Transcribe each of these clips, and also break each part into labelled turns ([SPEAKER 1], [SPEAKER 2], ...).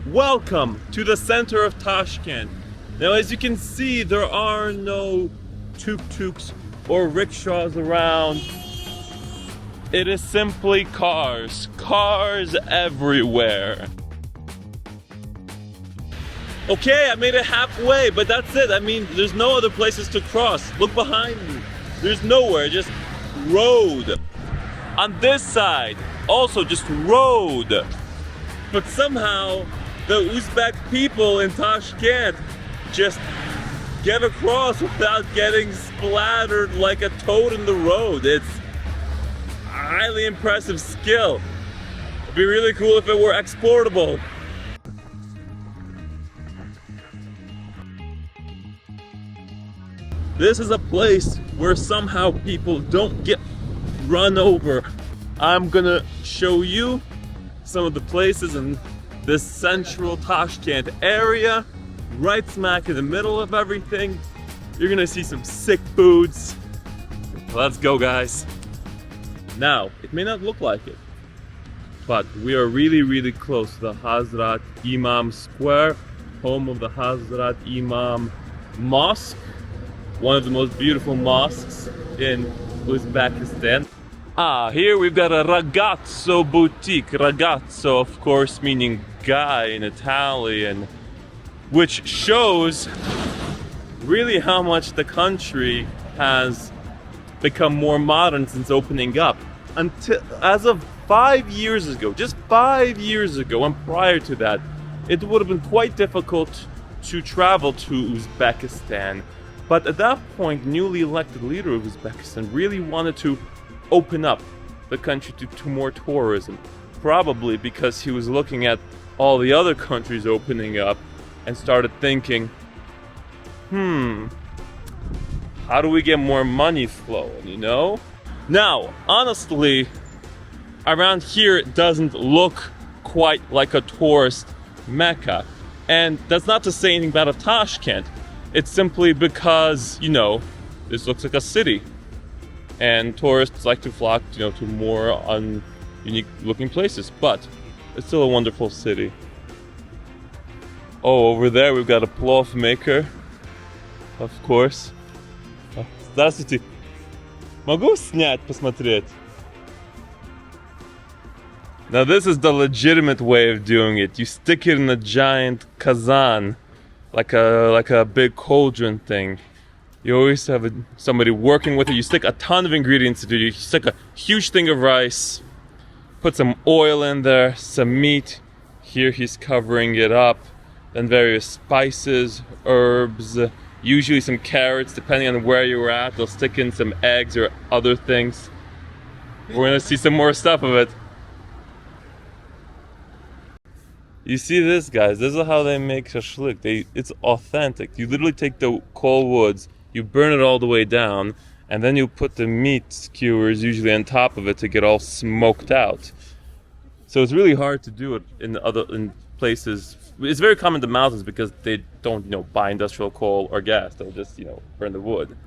[SPEAKER 1] Welcome to the center of Tashkent. Now, as you can see, there are no tuk-tuks or rickshaws around. It is simply cars everywhere. Okay, I made it halfway, but that's it. I mean, there's no other places to cross. Look behind me. There's nowhere, just road. On this side, also just road. But somehow, the Uzbek people in Tashkent just get across without getting splattered like a toad in the road. It's a highly impressive skill. It'd be really cool if it were exportable. This is a place where somehow people don't get run over. I'm gonna show you some of the places in this central Tashkent area, right smack in the middle of everything. You're gonna see some sick foods. Let's go, guys. Now, it may not look like it, but we are really close to the Hazrat Imam Square, home of the Hazrat Imam Mosque, one of the most beautiful mosques in Uzbekistan. Here we've got a ragazzo boutique. Ragazzo, of course, meaning guy in Italian, which shows really how much the country has become more modern since opening up. As of 5 years ago, just 5 years ago, and prior to that, it would have been quite difficult to travel to Uzbekistan. But at that point, newly elected leader of Uzbekistan really wanted to open up the country to more tourism. Probably because he was looking at all the other countries opening up and started thinking, how do we get more money flowing, you know? Now, honestly, around here it doesn't look quite like a tourist mecca. And that's not to say anything bad of Tashkent. It's simply because, you know, this looks like a city. And tourists like to flock, you know, to more unique looking places. But it's still a wonderful city. Oh, over there we've got a Plov maker. Of course. Здравствуйте. Могу снять, посмотреть? Now this is the legitimate way of doing it. You stick it in a giant kazan, like a big cauldron thing. You always have somebody working with it. You stick a ton of ingredients into it. You stick a huge thing of rice, put some oil in there, some meat. Here he's covering it up. Then various spices, herbs, usually some carrots, depending on where you're at. They'll stick in some eggs or other things. We're gonna see some more stuff of it. You see this, guys? This is how they make shashlik. It's authentic. You literally take the coal woods, you burn it all the way down, and then you put the meat skewers usually on top of it to get all smoked out. So it's really hard to do it in places. It's very common to mountains because they don't, you know, buy industrial coal or gas. They'll just, you know, burn the wood.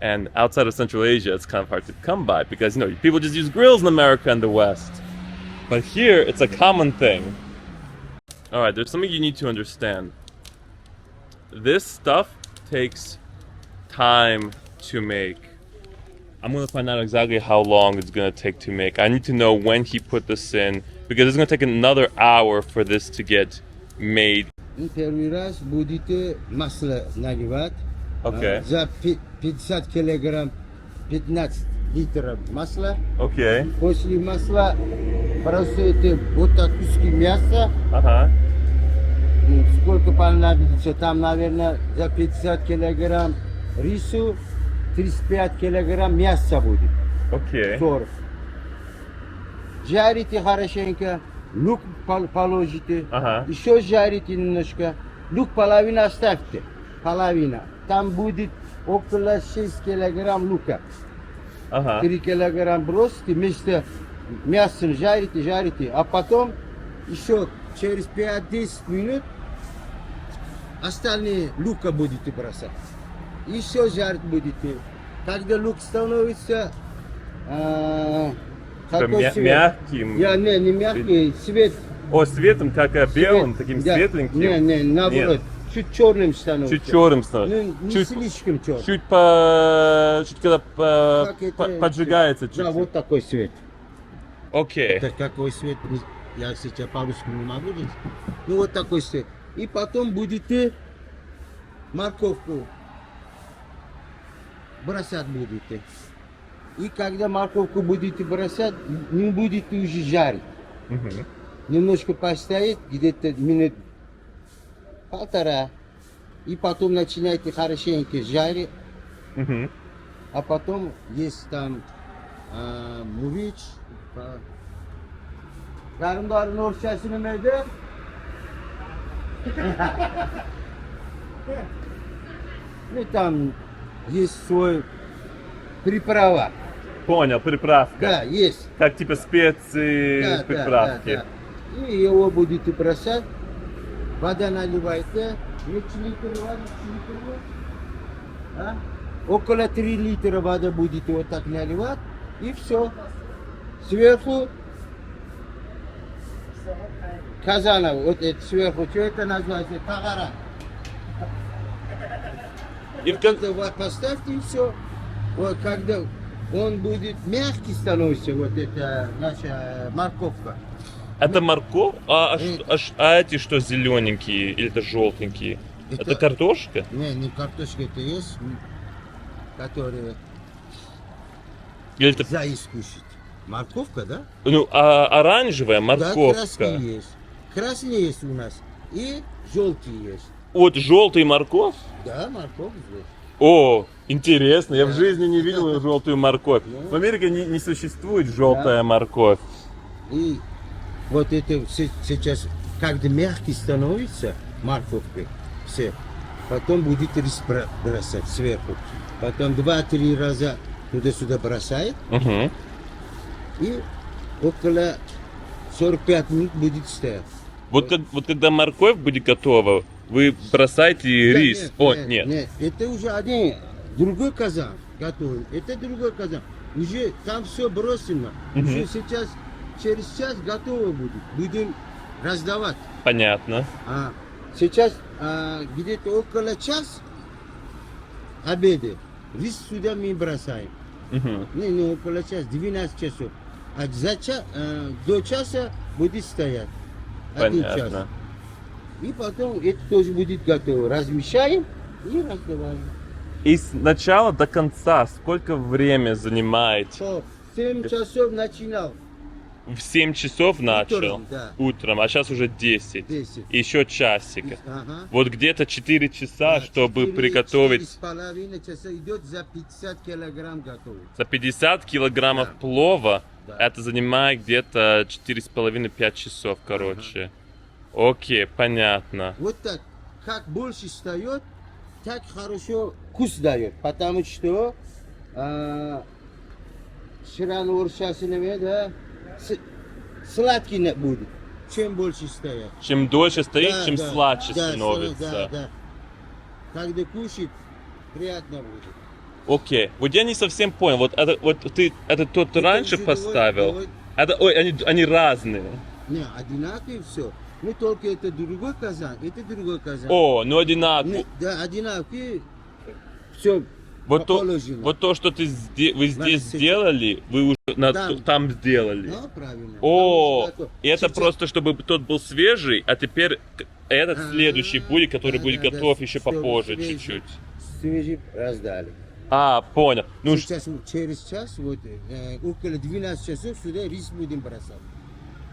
[SPEAKER 1] And outside of Central Asia, it's kind of hard to come by because, you know, people just use grills in America and the West. But here, it's a common thing. All right, there's something you need to understand. This stuff takes time to make. I'm gonna find out exactly how long it's gonna take to make. I need to know when he put this in because it's gonna take another hour for this to get made.
[SPEAKER 2] Первый раз будете масло наливать.
[SPEAKER 1] Okay.
[SPEAKER 2] За 50 килограмм 15 литров масла.
[SPEAKER 1] Okay.
[SPEAKER 2] После масла просите вот так куски мяса.
[SPEAKER 1] Ага.
[SPEAKER 2] Сколько понадобится? Там, наверное, за 50 килограмм рису 35 килограмм мяса будет.
[SPEAKER 1] Okay.
[SPEAKER 2] 40. Жарите хорошенько, лук положите, еще жарите немножко, лук половину оставьте, половина. Там будет около 6 килограмм лука. 3 килограмм бросьте, вместо мяса жарите, а потом еще через 5-10 минут остальные лука будете бросать. Еще жарить будете. Когда лук становится
[SPEAKER 1] мягким.
[SPEAKER 2] Не мягкий, цвет
[SPEAKER 1] О, светлым, как белым, таким
[SPEAKER 2] Да.
[SPEAKER 1] светленьким?
[SPEAKER 2] Не, наоборот. Чуть черным становится.
[SPEAKER 1] Чуть черным становится.
[SPEAKER 2] Ну, не
[SPEAKER 1] чуть,
[SPEAKER 2] слишком черным.
[SPEAKER 1] чуть когда поджигается чуть.
[SPEAKER 2] Да, вот такой свет.
[SPEAKER 1] Окей.
[SPEAKER 2] Это какой свет? Я сейчас по-русски не могу говорить. Ну вот такой свет. И потом будете морковку бросать будете. И когда морковку будете бросать, не будете уже жарить.
[SPEAKER 1] Мгм.
[SPEAKER 2] Немножко постоит, где-то минут полтора. И потом начинаете хорошенько жарить.
[SPEAKER 1] Мгм.
[SPEAKER 2] А потом есть там мувич. Yarımların orçasını meyde. Ну там есть свой приправа.
[SPEAKER 1] Понял, приправка.
[SPEAKER 2] Да, есть.
[SPEAKER 1] Как типа специи,
[SPEAKER 2] Да,
[SPEAKER 1] приправки.
[SPEAKER 2] да. И его будете бросать. Вода наливаете. Литр воды, а? Около 3 литра воды будете вот так наливать. И все. Сверху казана, вот это сверху, что это называется? Тагара.
[SPEAKER 1] И в конце...
[SPEAKER 2] Вот поставьте и все. Вот когда он будет мягкий становится, вот это наша морковка.
[SPEAKER 1] Это морковь? А эти что, зелененькие или это желтенькие? Это картошка?
[SPEAKER 2] Не картошка, это есть, которые
[SPEAKER 1] Или это...
[SPEAKER 2] за искусить. Морковка, да?
[SPEAKER 1] Ну, а оранжевая
[SPEAKER 2] Да,
[SPEAKER 1] морковка.
[SPEAKER 2] красный есть. Красный есть у нас. И желтый есть.
[SPEAKER 1] Вот желтый морковь?
[SPEAKER 2] Да, морковь есть.
[SPEAKER 1] О, интересно, я в жизни не видел желтую морковь. В Америке не существует желтая морковь.
[SPEAKER 2] И вот это сейчас, когда мягкий становится, морковка, все, потом будет рис бросать сверху. Потом 2-3 раза туда-сюда бросает.
[SPEAKER 1] Угу.
[SPEAKER 2] И около 45 минут будет стоять.
[SPEAKER 1] Вот когда морковь будет готова, вы бросаете рис.
[SPEAKER 2] Нет, это уже один, другой казан готовим. Это другой казан. Уже там все бросено. Уже сейчас, через час готово будет. Будем раздавать.
[SPEAKER 1] Понятно.
[SPEAKER 2] Сейчас где-то около час обеда. Рис сюда мы бросаем. Не около часа, 12 часов. А до часа будет стоять.
[SPEAKER 1] Понятно.
[SPEAKER 2] Час. И потом это тоже будет готово. Размещаем и раздаваем.
[SPEAKER 1] И с начала до конца сколько время занимает?
[SPEAKER 2] 7 часов начинал.
[SPEAKER 1] В 7 часов начал?
[SPEAKER 2] Утром, да.
[SPEAKER 1] Утром, а сейчас уже 10.
[SPEAKER 2] 10.
[SPEAKER 1] Еще часик.
[SPEAKER 2] Ага.
[SPEAKER 1] Вот где-то 4 часа,
[SPEAKER 2] Да,
[SPEAKER 1] чтобы
[SPEAKER 2] 4
[SPEAKER 1] приготовить.
[SPEAKER 2] 4,5 часа идет за 50 килограмм готовить.
[SPEAKER 1] За 50 килограммов
[SPEAKER 2] Да.
[SPEAKER 1] плова
[SPEAKER 2] Да.
[SPEAKER 1] это занимает где-то 4,5-5 часов, короче. Окей, понятно.
[SPEAKER 2] Вот так. Как больше встает, так хорошо вкус дает. Потому что ширан уршасинами, да, сладкий не будет. Чем больше стоят.
[SPEAKER 1] Чем дольше стоит,
[SPEAKER 2] Да,
[SPEAKER 1] чем
[SPEAKER 2] да,
[SPEAKER 1] сладче
[SPEAKER 2] да,
[SPEAKER 1] становится.
[SPEAKER 2] Да. Когда кушать, приятно будет.
[SPEAKER 1] Окей. Вот я не совсем понял. Вот ты это тот раньше
[SPEAKER 2] уже
[SPEAKER 1] поставил?
[SPEAKER 2] давай.
[SPEAKER 1] Они разные.
[SPEAKER 2] Не, одинаковые все. Ну только это другой казан, это другой казан.
[SPEAKER 1] О, ну одинаково.
[SPEAKER 2] Не, да, одинаковые. Все
[SPEAKER 1] Вот
[SPEAKER 2] положено.
[SPEAKER 1] то, что вы здесь сделали, вы уже там сделали.
[SPEAKER 2] Да, правильно.
[SPEAKER 1] О,
[SPEAKER 2] Потому что
[SPEAKER 1] и это
[SPEAKER 2] сейчас-
[SPEAKER 1] просто, чтобы тот был свежий, а теперь этот следующий будет, который будет готов еще
[SPEAKER 2] Всё,
[SPEAKER 1] попозже
[SPEAKER 2] свежий.
[SPEAKER 1] чуть-чуть.
[SPEAKER 2] Свежий раздали.
[SPEAKER 1] А, понял. Ну,
[SPEAKER 2] Сейчас через час, вот, около 12 часов сюда рис будем бросать.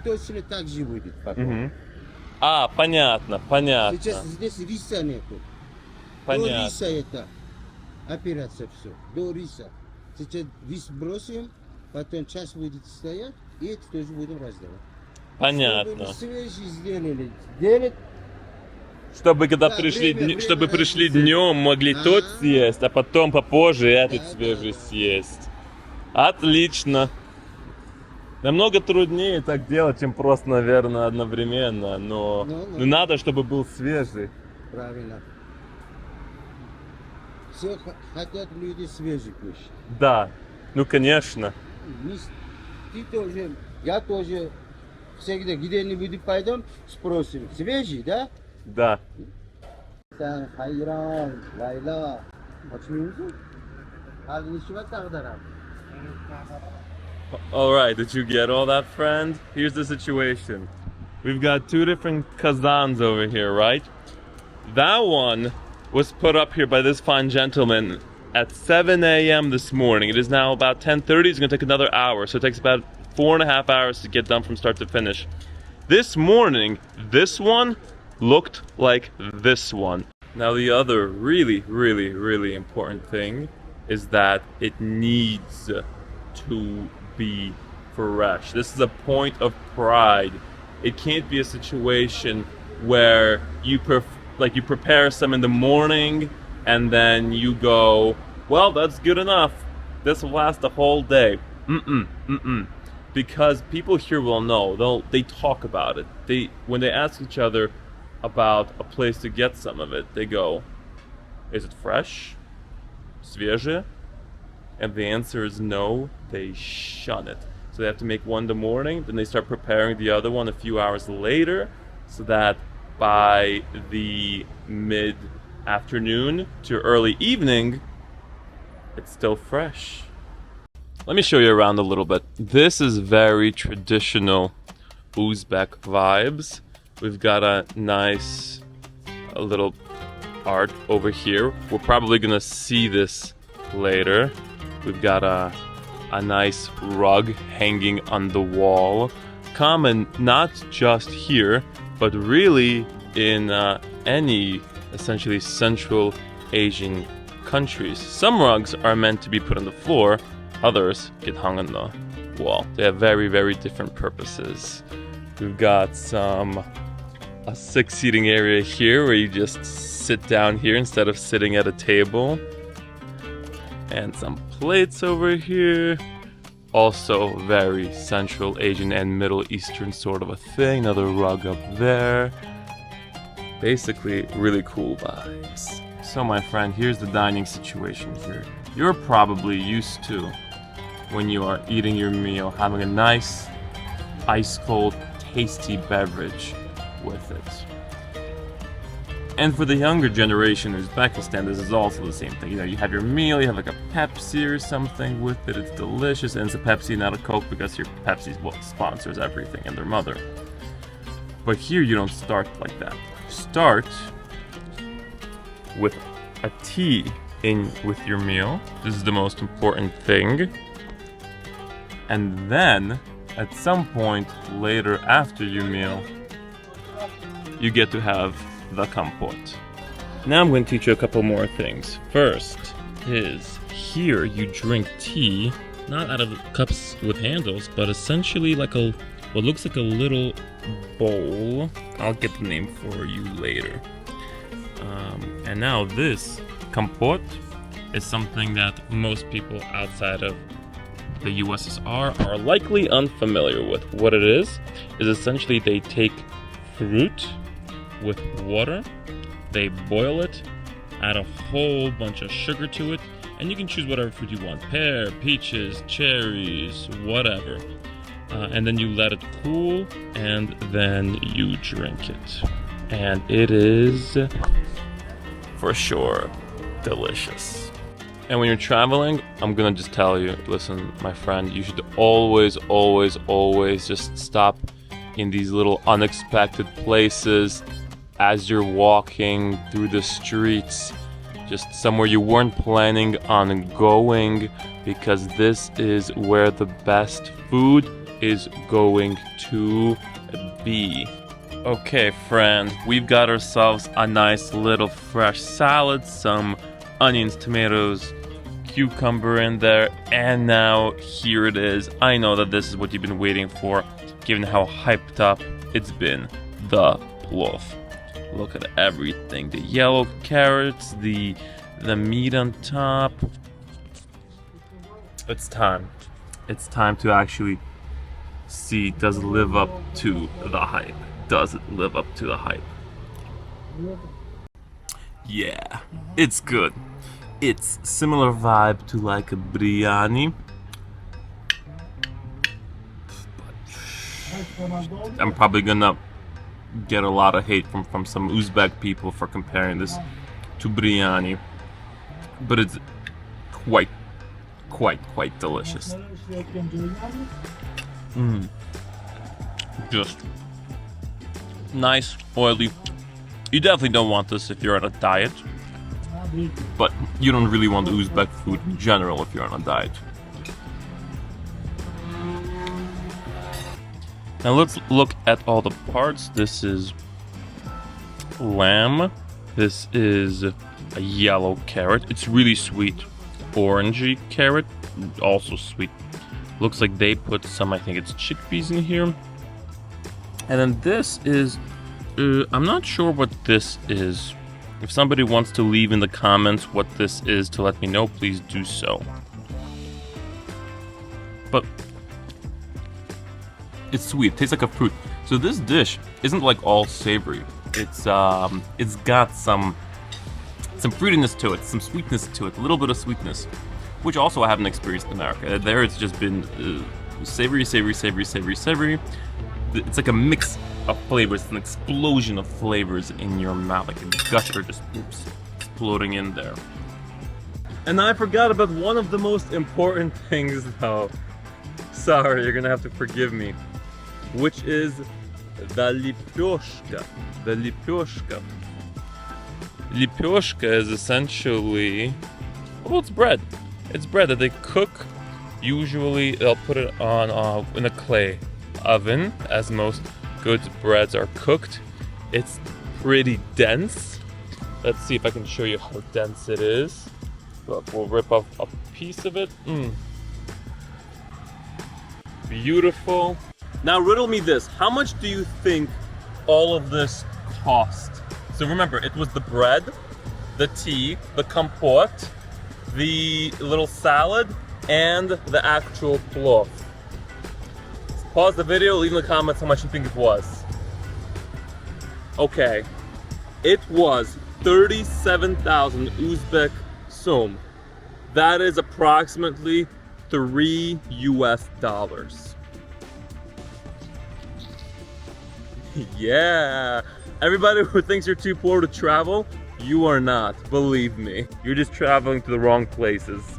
[SPEAKER 2] Точно так же будет потом.
[SPEAKER 1] мгм. А, понятно.
[SPEAKER 2] Сейчас здесь риса нету. До
[SPEAKER 1] Понятно.
[SPEAKER 2] риса это операция все. До риса. Сейчас рис бросим, потом час будет стоять, и это тоже будем раздавать.
[SPEAKER 1] Понятно.
[SPEAKER 2] Чтобы свежий сделать,
[SPEAKER 1] Чтобы когда
[SPEAKER 2] Да,
[SPEAKER 1] пришли,
[SPEAKER 2] время
[SPEAKER 1] чтобы пришли
[SPEAKER 2] разницы.
[SPEAKER 1] днем, могли тот съесть, а потом попозже этот
[SPEAKER 2] Да,
[SPEAKER 1] свежий
[SPEAKER 2] да.
[SPEAKER 1] съесть. Отлично. Намного труднее так делать, чем просто, наверное, одновременно, но
[SPEAKER 2] Ну.
[SPEAKER 1] но надо, чтобы был свежий.
[SPEAKER 2] правильно. Все хотят люди свежий кушать.
[SPEAKER 1] Да, ну конечно.
[SPEAKER 2] Ты тоже, я тоже всегда, где не пойдем, спросим, свежий, да?
[SPEAKER 1] Да.
[SPEAKER 2] Хайран, Лайла.
[SPEAKER 1] Alright, did you get all that, friend? Here's the situation. We've got two different kazans over here, right? That one was put up here by this fine gentleman at 7 a.m. this morning. It is now about 10:30. It's going to take another hour, so it takes about 4.5 hours to get done from start to finish. This morning, this one looked like this one. Now the other really important thing is that it needs to be fresh. This is a point of pride. It can't be a situation where you prepare some in the morning and then you go, well, that's good enough. This will last the whole day. Because people here will know. They talk about it. When they ask each other about a place to get some of it, they go, is it fresh? Свежее? And the answer is no. They shun it. So they have to make one in the morning, then they start preparing the other one a few hours later, so that by the mid-afternoon to early evening, it's still fresh. Let me show you around a little bit. This is very traditional Uzbek vibes. We've got a nice little art over here. We're probably gonna see this later. We've got a nice rug hanging on the wall. Common not just here, but really in any essentially Central Asian countries. Some rugs are meant to be put on the floor, others get hung on the wall. They have very different purposes. We've got a 6-seating area here where you just sit down here instead of sitting at a table. And some plates over here. Also very Central Asian and Middle Eastern sort of a thing. Another rug up there. Basically, really cool vibes. So my friend, here's the dining situation here. You're probably used to, when you are eating your meal, having a nice, ice-cold, tasty beverage with it. And for the younger generation in Uzbekistan, this is also the same thing. You know, you have your meal, you have like a Pepsi or something with it, it's delicious, and it's a Pepsi, not a Coke, because your Pepsi's what sponsors everything and their mother. But here you don't start like that. You start with a tea in with your meal. This is the most important thing. And then, at some point later after your meal, you get to have the kompot. Now I'm going to teach you a couple more things. First is, here you drink tea, not out of cups with handles, but essentially like what looks like a little bowl. I'll get the name for you later. And now this kompot is something that most people outside of the USSR are likely unfamiliar with. What it is essentially they take fruit with water, they boil it, add a whole bunch of sugar to it, and you can choose whatever fruit you want. Pear, peaches, cherries, whatever. And then you let it cool, and then you drink it. And it is, for sure, delicious. And when you're traveling, I'm gonna just tell you, listen, my friend, you should always just stop in these little unexpected places as you're walking through the streets, just somewhere you weren't planning on going, because this is where the best food is going to be. Okay, friend, we've got ourselves a nice little fresh salad, some onions, tomatoes, cucumber in there, and now here it is. I know that this is what you've been waiting for, given how hyped up it's been, the plov. Look at everything, the yellow carrots, the meat on top. It's time to actually see, does it live up to the hype? Does it live up to the hype? Yeah, it's good. It's similar vibe to like a biryani. I'm probably gonna get a lot of hate from some Uzbek people for comparing this to biryani, but it's quite delicious. Just nice, oily. You definitely don't want this if you're on a diet, but you don't really want the Uzbek food in general if you're on a diet. Now let's look at all the parts. This is lamb. This is a yellow carrot. It's really sweet. Orangey carrot, also sweet. Looks like they put some, I think it's chickpeas in here. And then this is, I'm not sure what this is. If somebody wants to leave in the comments what this is to let me know, please do so. But it's sweet, it tastes like a fruit. So this dish isn't like all savory. It's got some fruitiness to it, some sweetness to it, a little bit of sweetness, which also I haven't experienced in America. There it's just been savory. It's like a mix of flavors, an explosion of flavors in your mouth, like a gusher just exploding in there. And I forgot about one of the most important things though. Sorry, you're gonna have to forgive me. Which is the lipyoshka. The lipyoshka. Lipyoshka is essentially, well, it's bread. It's bread that they cook. Usually they'll put it on in a clay oven, as most good breads are cooked. It's pretty dense. Let's see if I can show you how dense it is. Look, we'll rip off a piece of it. Beautiful. Now riddle me this, how much do you think all of this cost? So remember, it was the bread, the tea, the compote, the little salad, and the actual plov. Pause the video, leave in the comments how much you think it was. Okay, it was 37,000 Uzbek som. That is approximately $3 US. Yeah, everybody who thinks you're too poor to travel, you are not, believe me. You're just traveling to the wrong places.